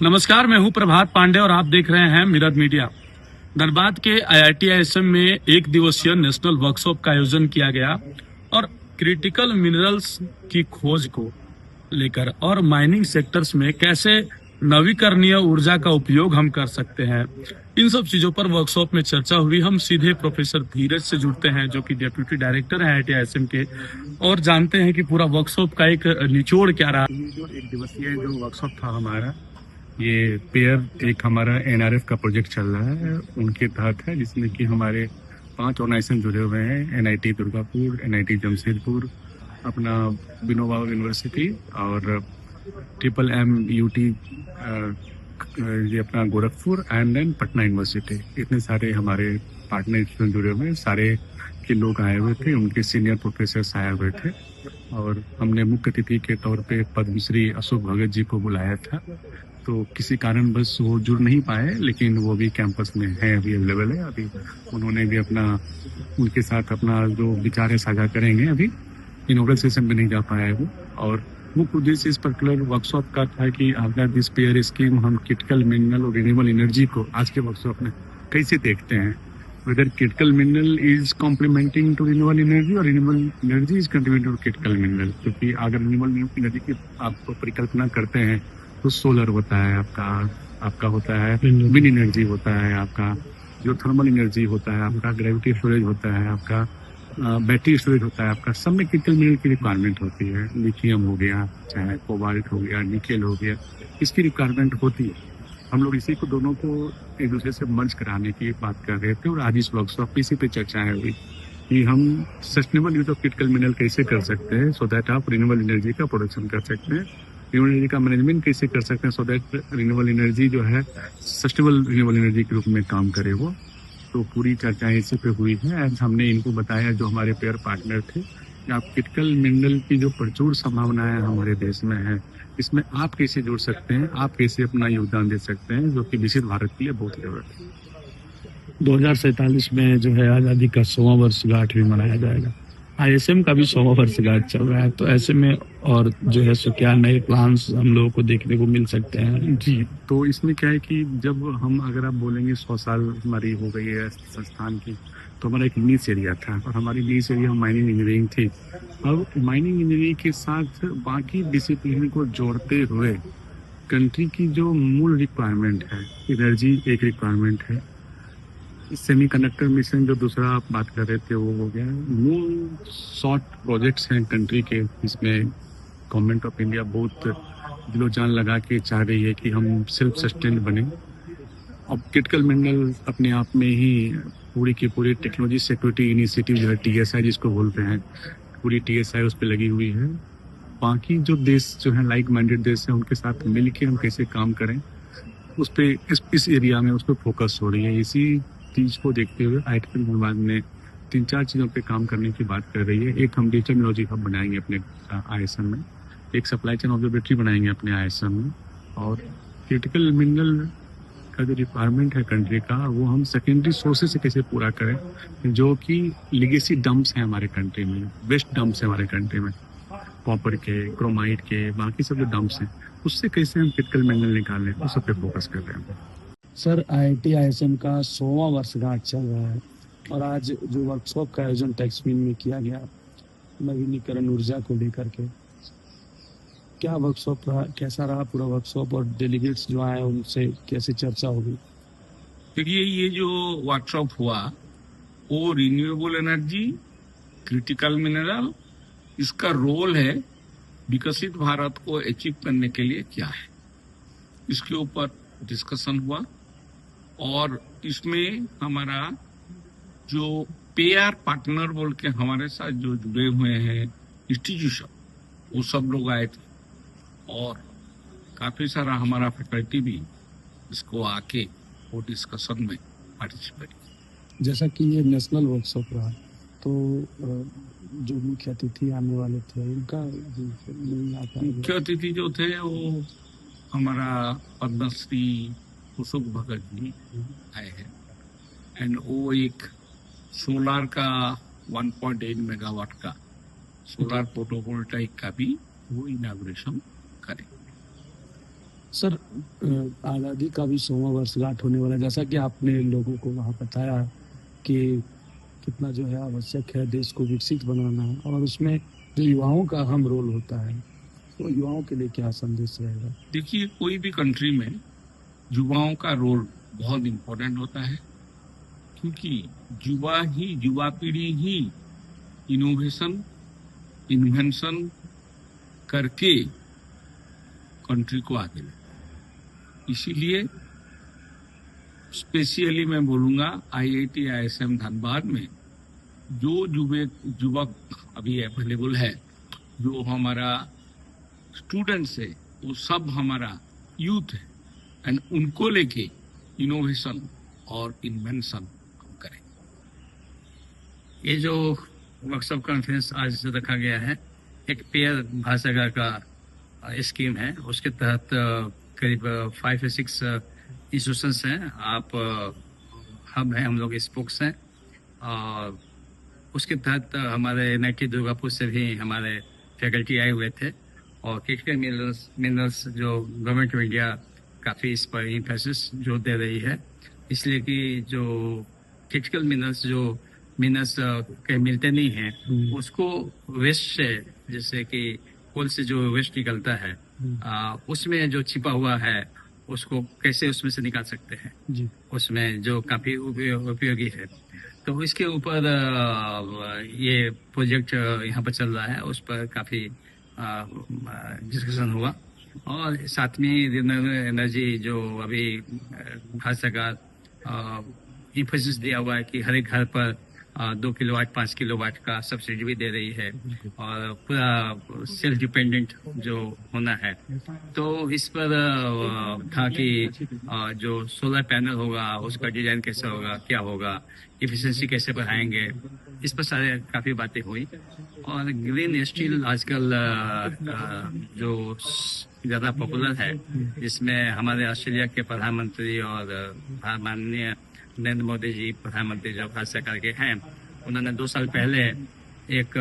नमस्कार, मैं हूं प्रभात पांडे और आप देख रहे हैं मिरर मीडिया। धनबाद के आईआईटी आईएसएम में एक दिवसीय नेशनल वर्कशॉप का आयोजन किया गया और क्रिटिकल मिनरल्स की खोज को लेकर और माइनिंग सेक्टर्स में कैसे नवीकरणीय ऊर्जा का उपयोग हम कर सकते हैं, इन सब चीजों पर वर्कशॉप में चर्चा हुई। हम सीधे प्रोफेसर धीरज से जुड़ते हैं, जो कि डेप्यूटी डायरेक्टर है आईआईटी आईएसएम के, और जानते हैं कि पूरा वर्कशॉप का एक निचोड़ क्या रहा। जो एक दिवसीय जो वर्कशॉप था हमारा, ये पेयर एक हमारा एनआरएफ का प्रोजेक्ट चल रहा है, उनके तहत है, जिसमें कि हमारे 5 ऑर्गेनाइजेशन जुड़े हुए हैं। एनआईटी दुर्गापुर, एनआईटी जमशेदपुर, अपना विनोबा यूनिवर्सिटी और ट्रिपल एम यूटी ये अपना Gorakhpur and then Patna university. इतने सारे हमारे पार्टनर इसमें जुड़े हुए हैं। सारे के लोग आए हुए थे, उनके सीनियर प्रोफेसर आए हुए थे और हमने मुख्य अतिथि के तौर पे पद्मश्री अशोक भगत जी को बुलाया था। तो किसी कारण बस वो जुड़ नहीं पाए, लेकिन वो भी कैंपस में है, अभी अवेलेबल है। अभी उन्होंने भी अपना उनके साथ अपना जो विचार है साझा करेंगे। अभी इनॉग्रेशन सेशन में नहीं जा पाया है वो। और मुख्य उद्देश्य इस पर्टिकुलर वर्कशॉप का था कि आफ्टर दिस पेयर स्कीम हम क्रिटिकल मिनरल और रिन्यूएबल एनर्जी को आज के वर्कशॉप में कैसे देखते हैं, whether critical mineral is complementing to renewable energy और renewable energy is contributing to critical mineral. क्योंकि अगर रिन्यूएबल एनर्जी की आप परिकल्पना करते हैं तो सोलर होता है, आपका होता है विंड एनर्जी, होता है आपका जो थर्मल एनर्जी होता है, आपका ग्रेविटी स्टोरेज होता है, आपका बैटरी स्टोरेज होता है। आपका सब में क्रिटिकल मिनरल की रिक्वायरमेंट होती है। लिथियम हो गया, चाहे कोबाल्ट हो गया, निकेल हो गया, इसकी रिक्वायरमेंट होती है। हम लोग इसी को दोनों को एक दूसरे से मर्ज कराने की बात कर रहे थे और आज इस वर्कशॉप इसी पे चर्चाएं हुई कि हम sustainable use of critical mineral कैसे कर सकते हैं, सो दैट आप रिन्यूएबल एनर्जी का प्रोडक्शन कर सकते हैं, रिन्यूएबल एनर्जी का मैनेजमेंट कैसे कर सकते हैं, सो दैट रिन्यूएबल एनर्जी जो है सस्टेनेबल रिन्यूएबल एनर्जी के रूप में काम करे वो। तो पूरी चर्चाएं इसी पे हुई है। आज हमने इनको बताया, जो हमारे पेयर पार्टनर थे, कि आप क्रिटिकल मिनरल की जो प्रचुर संभावनाएं हमारे देश में है, इसमें आप कैसे जुड़ सकते हैं, आप कैसे अपना योगदान दे सकते हैं, जो कि विकसित भारत के लिए बहुत जरूरत है। 2047 में जो है आज़ादी का 100वां वर्षगांठ भी मनाया जाएगा। आईएसएम का भी 100वां वर्षगांठ चल रहा है, तो ऐसे में और जो है सो क्या नए प्लान्स हम लोगों को देखने को मिल सकते हैं? जी, तो इसमें क्या है कि जब हम अगर आप बोलेंगे 100 साल हमारी हो गई है संस्थान की, तो हमारा एक नीच एरिया था और हमारी नीच एरिया माइनिंग इंजीनियरिंग थी। अब माइनिंग इंजीनियरिंग के साथ बाकी डिसिप्लिन को जोड़ते हुए कंट्री की जो मूल रिक्वायरमेंट है, एनर्जी एक रिक्वायरमेंट है, सेमीकंडक्टर मिशन जो दूसरा आप बात कर रहे थे वो हो गया। मूल शॉर्ट प्रोजेक्ट्स हैं कंट्री के, इसमें गवर्नमेंट ऑफ इंडिया बहुत दिलो जान लगा के चाह रही है कि हम सेल्फ सस्टेन बने। अब क्रिटिकल मिनरल अपने आप में ही पूरी की पूरी टेक्नोलॉजी सिक्योरिटी इनिशिएटिव जो है टीएसआई जिसको बोलते हैं, पूरी टीएसआई उस पर लगी हुई है। बाकी जो देश जो है लाइक माइंडेड देश है, उनके साथ मिल के हम कैसे काम करें उस पर इस एरिया में उस पर फोकस हो रही है। इसी चीज को देखते हुए आईआईटी धनबाद ने 3-4 चीजों पे काम करने की बात कर रही है। एक हम डिजिटल टेक्नोलॉजी हब बनाएंगे अपने आईएसएम में, एक सप्लाई चेन ऑब्जर्वेटरी बनाएंगे अपने आईएसएम में, और क्रिटिकल मिनरल का जो रिक्वायरमेंट है कंट्री का, वो हम सेकेंडरी सोर्सेज से कैसे पूरा करें, जो कि लिगेसी डंप्स हैं हमारे कंट्री में, वेस्ट डंप्स हैं हमारे कंट्री में, कॉपर के, क्रोमाइट के, बाकी सब जो डंप्स हैं, उससे कैसे हम क्रिटिकल मिनरल निकालें, उस सब पे फोकस कर रहे हैं। सर, आईआईटी आईएसएम का 100वां वर्षगांठ चल रहा है और आज जो वर्कशॉप का आयोजन टेक्समीन में किया गया नवीनीकरण ऊर्जा को लेकर के, क्या वर्कशॉप रहा, कैसा रहा पूरा वर्कशॉप और डेलीगेट्स जो आए उनसे कैसे चर्चा होगी? देखिए, ये जो वर्कशॉप हुआ वो रिन्यूएबल एनर्जी, क्रिटिकल मिनरल, इसका रोल है विकसित भारत को अचीव करने के लिए क्या है, इसके ऊपर डिस्कशन हुआ। और इसमें हमारा जो पेयर पार्टनर बोल के हमारे साथ जो जुड़े हुए हैं इंस्टीट्यूशन, वो सब लोग आए थे और काफी सारा हमारा फैकल्टी भी इसको आके वो डिस्कशन में पार्टिसिपेट किया। जैसा कि ये नेशनल वर्कशॉप रहा, तो जो मुख्य अतिथि आने वाले थे उनका मुख्य अतिथि जो थे वो हमारा पद्मश्री अशोक भगत जी आए हैं, एंड वो एक सोलार का 1.8 मेगावाट का सोलार फोटोवोल्टाइक का भी वो इनाग्रेशन करें। सर आज़ादी का भी 100वां वर्षगांठ होने वाला है। जैसा कि आपने लोगों को वहाँ बताया कि कितना जो है आवश्यक है देश को विकसित बनाना, और उसमें जो युवाओं का अहम रोल होता है, तो युवाओं के लिए क्या संदेश रहेगा? देखिए, कोई भी कंट्री में युवाओं का रोल बहुत इम्पोर्टेंट होता है, क्योंकि युवा पीढ़ी ही इनोवेशन, इन्वेंशन करके कंट्री को आगे ले। इसीलिए स्पेशली मैं बोलूंगा IIT ISM धनबाद में जो युवक अभी अवेलेबल है, जो हमारा स्टूडेंट्स है, वो सब हमारा यूथ है, एंड उनको लेके इनोवेशन और इन्वेंशन हम करें। ये जो वर्कशॉप कॉन्फ्रेंस आज से रखा गया है, एक पेयर भाषागार का स्कीम है। उसके तहत करीब 5 या 6 इंस्टीट्यूशंस हैं। आप हब हैं, हम लोग स्पोक्स हैं, और उसके तहत हमारे NIT दुर्गापुर से भी हमारे फैकल्टी आए हुए थे। और क्रिटिकल मिनरल्स जो गवर्नमेंट ऑफ इंडिया काफ़ी इस पर इम्फेसिस जोर दे रही है, इसलिए कि जो क्रिटिकल मिनरल्स कहीं मिलते नहीं हैं, उसको वेस्ट से, जैसे कि कोल से जो वेस्ट निकलता है, उसमें जो छिपा हुआ है उसको कैसे उसमें से निकाल सकते हैं जी। उसमें जो काफ़ी उपयोगी है। तो इसके ऊपर ये प्रोजेक्ट यहाँ पर चल रहा है, उस पर काफ़ी डिस्कशन हुआ। और साथ में रिन्यूएबल एनर्जी जो अभी भारत सरकार इम्फोसिस दिया हुआ है कि हर एक घर पर 2 किलोवाट 5 किलोवाट का सब्सिडी भी दे रही है, और पूरा सेल्फ डिपेंडेंट जो होना है। तो इस पर था कि जो सोलर पैनल होगा उसका डिजाइन कैसा होगा, क्या होगा, एफिशिएंसी कैसे बढ़ाएंगे, इस पर सारे काफ़ी बातें हुई। और ग्रीन स्टील आजकल जो ज़्यादा पॉपुलर है, जिसमें हमारे ऑस्ट्रेलिया के प्रधानमंत्री और माननीय नरेंद्र मोदी जी प्रधानमंत्री जो भारत सरकार के हैं, उन्होंने 2 साल पहले एक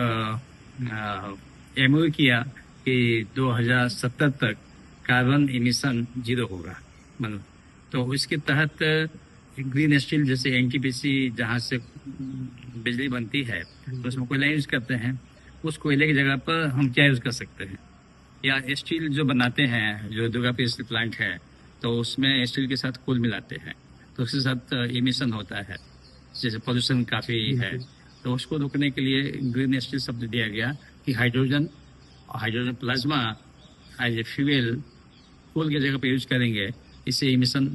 MOU किया कि 2070 तक कार्बन इमिशन 0 होगा, मतलब। तो इसके तहत ग्रीन स्टील जैसे NTPC जहाँ से बिजली बनती है, तो उसमें कोयला यूज करते हैं, उस कोयले की जगह पर हम क्या यूज कर सकते हैं, या स्टील जो बनाते हैं, जो दुर्गापुर स्टील प्लांट है, तो उसमें स्टील के साथ कोल मिलाते हैं, तो उसके साथ इमिशन होता है, जैसे पोल्यूशन काफ़ी है। तो उसको रोकने के लिए ग्रीन स्टील शब्द दिया गया कि hydrogen plasma as a fuel coal की जगह पर यूज करेंगे, इससे इमिशन,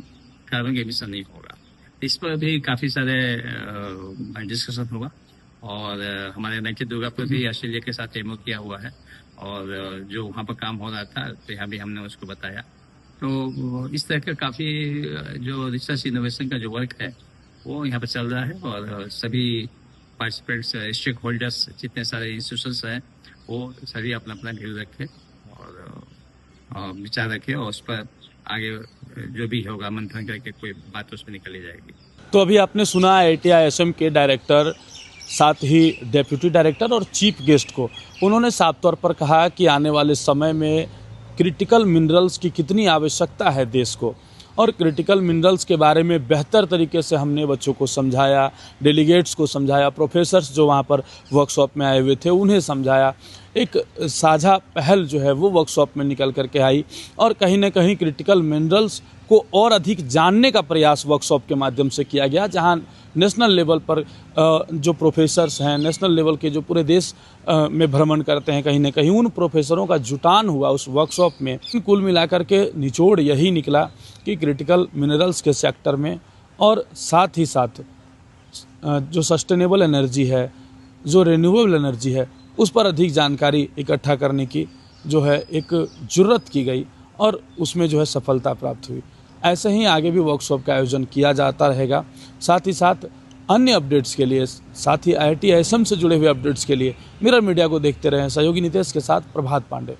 कार्बन का इमिशन नहीं होगा। इस पर भी काफ़ी सारे डिस्कशन हुआ। और हमारे NIT दुर्गापुर भी ऑस्ट्रेलिया के साथ MOU किया हुआ है, और जो वहाँ पर काम हो रहा था, तो यहाँ भी हमने उसको बताया। तो इस तरह का काफ़ी जो रिसर्च इनोवेशन का जो वर्क है वो यहाँ पर चल रहा है। और सभी पार्टिसिपेंट्स, स्टेक होल्डर्स, जितने सारे इंस्टीट्यूशंस हैं, वो सभी अपना अपना व्यू रखें और विचार रखें, और उस पर आगे जो भी होगा मंथन करके कोई बात उसमें निकली जाएगी। तो अभी आपने सुना IIT ISM के डायरेक्टर, साथ ही डेप्यूटी डायरेक्टर और चीफ गेस्ट को। उन्होंने साफ तौर पर कहा कि आने वाले समय में क्रिटिकल मिनरल्स की कितनी आवश्यकता है देश को, और क्रिटिकल मिनरल्स के बारे में बेहतर तरीके से हमने बच्चों को समझाया, डेलीगेट्स को समझाया, प्रोफेसर्स जो वहाँ पर वर्कशॉप में आए हुए थे उन्हें समझाया। एक साझा पहल जो है वो वर्कशॉप में निकल करके आई, और कहीं ना कहीं क्रिटिकल मिनरल्स को और अधिक जानने का प्रयास वर्कशॉप के माध्यम से किया गया, जहां नेशनल लेवल पर जो प्रोफेसर्स हैं, नेशनल लेवल के जो पूरे देश में भ्रमण करते हैं, कहीं ना कहीं उन प्रोफेसरों का जुटान हुआ उस वर्कशॉप में। कुल मिलाकर के निचोड़ यही निकला कि क्रिटिकल मिनरल्स के सेक्टर में, और साथ ही साथ जो सस्टेनेबल एनर्जी है, जो रिन्यूएबल एनर्जी है, उस पर अधिक जानकारी इकट्ठा करने की जो है एक जुर्रत की गई, और उसमें जो है सफलता प्राप्त हुई। ऐसे ही आगे भी वर्कशॉप का आयोजन किया जाता रहेगा। साथ ही साथ अन्य अपडेट्स के लिए, साथ ही IIT ISM से जुड़े हुए अपडेट्स के लिए मिरर मीडिया को देखते रहें। सहयोगी नितेश के साथ प्रभात पांडे।